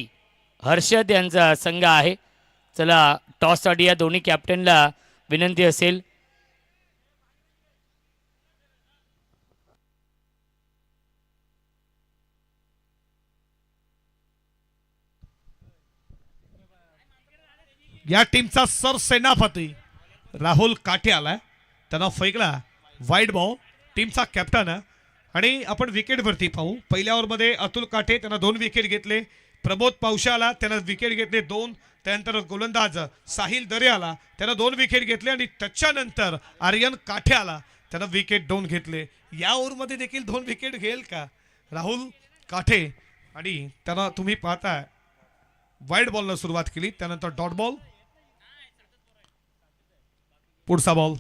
हर्षद यांचा संघ आहे. चला टॉससाठी या दोन्ही कॅप्टनला विनंती असेल. या टीमचा सरसेनापती राहुल काटे आलाय. त्यांना फेकला वाईट बॉल. टीमचा कॅप्टन आणि आपण विकेटवरती पाहू. पहिल्या ओव्हरमध्ये अतुल काटे त्यांना 2 विकेट घेतले. प्रमोद पावशा आला त्यांना विकेट घेतले 2. त्यानंतर गोलंदाज साहिल दरे आला त्यांना 2 विकेट घेतले आणि त्याच्यानंतर आर्यन काठे आला त्यांना विकेट 2 घेतले. या ओव्हरमध्ये देखील 2 विकेट घेईल का राहुल काठे आणि त्यांना तुम्ही पाहताय वाईट बॉलला सुरुवात केली. त्यानंतर डॉट बॉल. पुढचा बॉल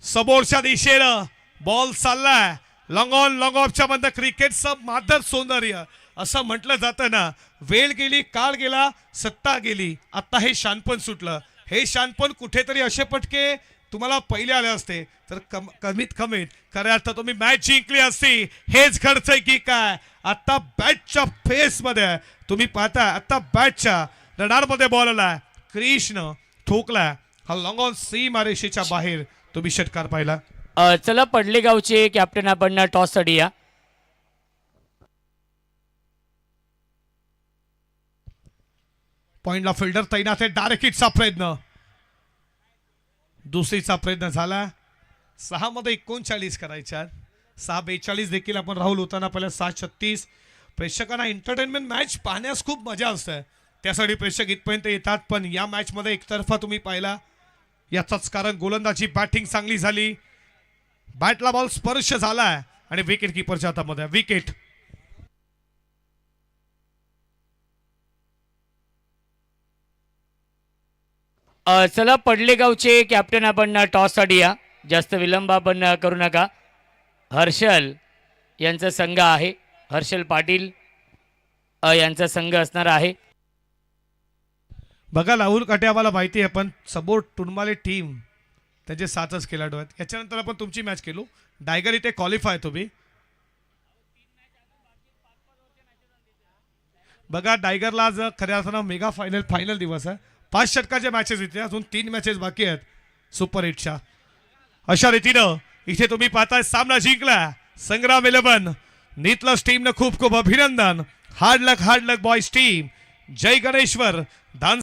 समोरच्या दिशेनं बॉल चाललाय. लॉंग ऑन लॉंग ऑफच्या मध्ये क्रिकेटचं मादर सौंदर्य असं म्हटलं जातं ना. वेळ गेली काळ गेला सत्ता गेली आता हे शानपण सुटलं. हे शानपण कुठेतरी असे पटके तुम्हाला पहिले आले असते तर कमीत कमीत खऱ्या अर्थात तुम्ही मॅच जिंकली असती. हेच घडतंय की काय. आता बॅटच्या फेसमध्ये तुम्ही पाहताय आता बॅटच्या रडारमध्ये बॉल आलाय. क्रिशनं ठोकलाय. हा लॉंग ऑन सीमा रेषेच्या बाहेर तुम्ही षटकार पाहिला. चला पडलेगावचे कॅप्टन आपण टॉससाठी या. पॉइंटला फिल्डर तैनात आहे. डायरेक्ट हिटचा प्रयत्न दुसरीचा प्रयत्न झाला. 6 मध्ये 39 करायच्या. 6:42 देखील आपण राहुल होताना पहिल्या 6:36. प्रेक्षकांना एंटरटेनमेंट मॅच पाहण्यास खूप मजा असते त्यासाठी प्रेक्षक इथपर्यंत येतात पण या मॅच मध्ये एकतर्फा तुम्ही पाहिला याचाच कारण गोलंदाजी बॅटिंग चांगली झाली. बॅटला बॉल स्पर्श झालाय आणि विकेट किपरच्या हातामध्ये विकेट. चला पडलेगावचे कॅप्टन आपण टॉससाठी या. जास्त विलंब आपण करू नका. हर्षल यांचा संघ आहे. हर्षल पाटील यांचा संघ असणार आहे. बघा राहुल काटे आम्हाला माहिती आहे पण समोर टुनमाले टीम त्याचे 7च खेळाडू आहेत. याच्यानंतर आपण तुमची मॅच केलो. डायगर इथे क्वालिफाय तुम्ही बघा. डायगरला आज खऱ्या अर्थानं मेगा फायनल दिवस आहे. 5 षटकाच्या मॅचेस इथे अजून 3 मॅचेस बाकी आहेत सुपर 8च्या. अशा रीतीनं इथे तुम्ही पाहताय सामना जिंकला संग्राम 11 नीतलस टीमनं खूप खूप अभिनंदन. हार्ड लक बॉयज टीम. जय गणेश्वर.